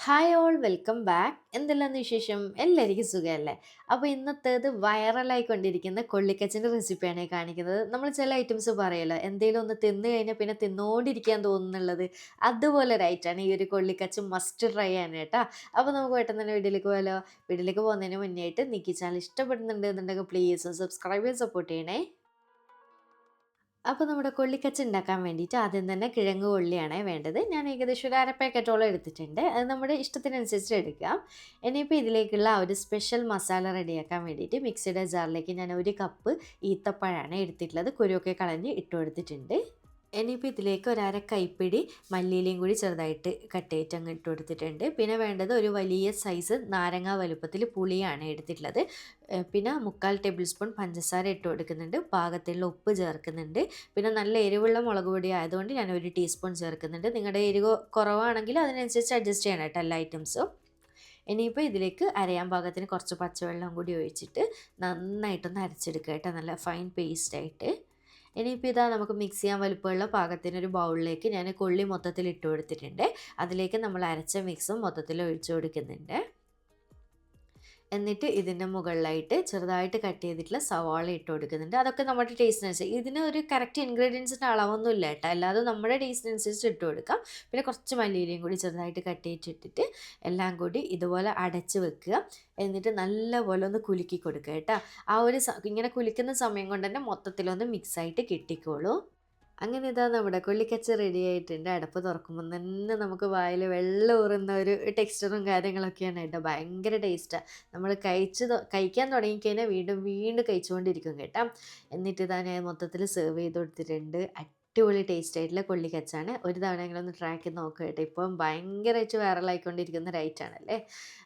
Hi all welcome back. എന്തെല്ലാന്ന് വിശേഷം? എല്ലാവർക്കും സുഖമല്ലേ? അപ്പോൾ ഇന്നത്തേത് വൈറലായിക്കൊണ്ടിരിക്കുന്ന കൊള്ളിക്കച്ചിൻ്റെ റെസിപ്പിയാണ് ഈ കാണിക്കുന്നത്. നമ്മൾ ചില ഐറ്റംസ് പറയുമല്ലോ, എന്തെങ്കിലും ഒന്ന് തിന്ന് കഴിഞ്ഞാൽ പിന്നെ തിന്നുകൊണ്ടിരിക്കാൻ തോന്നുന്നുള്ളത്. അതുപോലെ ഒരു ഐറ്റമാണ് ഈ ഒരു കൊള്ളിക്കച്ച്. മസ്റ്റ് ട്രൈ ആണ് കേട്ടോ. അപ്പോൾ നമുക്ക് പെട്ടെന്ന് തന്നെ വീട്ടിലേക്ക് പോകാമല്ലോ. വീട്ടിലേക്ക് പോകുന്നതിന് മുന്നേ ആയിട്ട് നിക്കി ചാനൽ ഇഷ്ടപ്പെടുന്നുണ്ട് എന്നുണ്ടെങ്കിൽ പ്ലീസ് സബ്സ്ക്രൈബ് ചെയ്ത് സപ്പോർട്ട് ചെയ്യണേ. അപ്പോൾ നമ്മുടെ കൊള്ളിക്കച്ച ഉണ്ടാക്കാൻ വേണ്ടിയിട്ട് ആദ്യം തന്നെ കിഴങ്ങ് കൊള്ളിയാണേ വേണ്ടത്. ഞാൻ ഏകദേശം ഒരു അര പാക്കറ്റോളം എടുത്തിട്ടുണ്ട്. അത് നമ്മുടെ ഇഷ്ടത്തിനനുസരിച്ച് എടുക്കാം. ഇനിയിപ്പോൾ ഇതിലേക്കുള്ള ആ ഒരു സ്പെഷ്യൽ മസാല റെഡിയാക്കാൻ വേണ്ടിയിട്ട് മിക്സിയുടെ ജാറിലേക്ക് ഞാൻ 1 കപ്പ് ഈത്തപ്പഴമാണ് എടുത്തിട്ടുള്ളത്. കുരുവൊക്കെ കളഞ്ഞ് ഇട്ട് കൊടുത്തിട്ടുണ്ട്. ഇനിയിപ്പോൾ ഇതിലേക്ക് ഒരു അര കൈപ്പിടി മല്ലിയിലയും കൂടി ചെറുതായിട്ട് കട്ട് ചെയ്തിട്ട് അങ്ങ് ഇട്ട് കൊടുത്തിട്ടുണ്ട്. പിന്നെ വേണ്ടത് ഒരു വലിയ സൈസ് നാരങ്ങ വലുപ്പത്തിൽ പുളിയാണ് എടുത്തിട്ടുള്ളത്. പിന്നെ 3/4 ടേബിൾ സ്പൂൺ പഞ്ചസാര ഇട്ട് കൊടുക്കുന്നുണ്ട്. പാകത്തിലുള്ള ഉപ്പ് ചേർക്കുന്നുണ്ട്. പിന്നെ നല്ല എരിവുള്ള മുളക് പൊടി ആയതുകൊണ്ട് ഞാൻ 1 ടീസ്പൂൺ ചേർക്കുന്നുണ്ട്. നിങ്ങളുടെ എരിവ് കുറവാണെങ്കിൽ അതിനനുസരിച്ച് അഡ്ജസ്റ്റ് ചെയ്യണം കേട്ടോ എല്ലാ ഐറ്റംസും. ഇനിയിപ്പോൾ ഇതിലേക്ക് അരയാൻ പാകത്തിന് കുറച്ച് പച്ചവെള്ളം കൂടി ഒഴിച്ചിട്ട് നന്നായിട്ടൊന്ന് അരച്ചെടുക്കുക കേട്ടോ, നല്ല ഫൈൻ പേസ്റ്റായിട്ട്. ഇനിയിപ്പോൾ ഇതാ നമുക്ക് മിക്സ് ചെയ്യാൻ വലുപ്പമുള്ള പാകത്തിനൊരു ബൗളിലേക്ക് ഞാൻ കൊള്ളി മൊത്തത്തിൽ ഇട്ട് കൊടുത്തിട്ടുണ്ട്. അതിലേക്ക് നമ്മൾ അരച്ച മിക്സും മൊത്തത്തിൽ ഒഴിച്ചു കൊടുക്കുന്നുണ്ട്. എന്നിട്ട് ഇതിൻ്റെ മുകളിലായിട്ട് ചെറുതായിട്ട് കട്ട് ചെയ്തിട്ടുള്ള സവാള ഇട്ട് കൊടുക്കുന്നുണ്ട്. അതൊക്കെ നമ്മുടെ ടേസ്റ്റിനനുസരിച്ച്. ഇതിന് ഒരു കറക്റ്റ് ഇൻഗ്രീഡിയൻസിൻ്റെ അളവൊന്നും ഇല്ല കേട്ടോ, അല്ലാതെ നമ്മുടെ ടേസ്റ്റിനനുസരിച്ച് ഇട്ട് കൊടുക്കാം. പിന്നെ കുറച്ച് മല്ലിയിലയും കൂടി ചെറുതായിട്ട് കട്ട് ചെയ്തിട്ടിട്ട് എല്ലാം കൂടി ഇതുപോലെ അടച്ച് വെക്കുക. എന്നിട്ട് നല്ലപോലെ ഒന്ന് കുലുക്കി കൊടുക്കുക കേട്ടോ. ആ ഒരു ഇങ്ങനെ കുലിക്കുന്ന സമയം കൊണ്ട് തന്നെ മൊത്തത്തിലൊന്ന് മിക്സായിട്ട് കിട്ടിക്കോളൂ. അങ്ങനെ ഇതാ നമ്മുടെ കൊള്ളിക്കച്ച റെഡി ആയിട്ടുണ്ട്. അടപ്പ് തുറക്കുമ്പോൾ തന്നെ നമുക്ക് വായിൽ വെള്ളം ഊറുന്ന ഒരു ടെക്സ്ചറും കാര്യങ്ങളൊക്കെയാണ് കേട്ടോ. ഭയങ്കര ടേസ്റ്റാണ്. നമ്മൾ കഴിക്കാൻ തുടങ്ങിക്കഴിഞ്ഞാൽ വീണ്ടും വീണ്ടും കഴിച്ചുകൊണ്ടിരിക്കും കേട്ടോ. എന്നിട്ട് ഇതാ ഞാൻ മൊത്തത്തിൽ സെർവ് ചെയ്ത് കൊടുത്തിട്ടുണ്ട്. അടിപൊളി ടേസ്റ്റ് ആയിട്ടുള്ള കൊള്ളിക്കച്ചാണ്. ഒരു തവണയെങ്കിലും ഒന്ന് ട്രൈ ചെയ്ത് നോക്കുക കേട്ടോ. ഇപ്പം ഭയങ്കരമായിട്ട് വൈറലായിക്കൊണ്ടിരിക്കുന്ന ഒരു ഐറ്റമാണല്ലേ.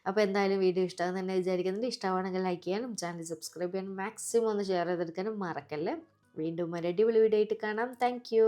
അപ്പോൾ എന്തായാലും വീഡിയോ ഇഷ്ടമാകുമെന്ന് തന്നെ വിചാരിക്കുന്നുണ്ട്. ഇഷ്ടമാണെങ്കിൽ ലൈക്ക് ചെയ്യാനും ചാനൽ സബ്സ്ക്രൈബ് ചെയ്യാനും മാക്സിമം ഒന്ന് ഷെയർ ചെയ്തെടുക്കാനും മറക്കല്ലേ. വീണ്ടും ഒരു അടിപൊളി വീഡിയോ ആയിട്ട് കാണാം. Thank you.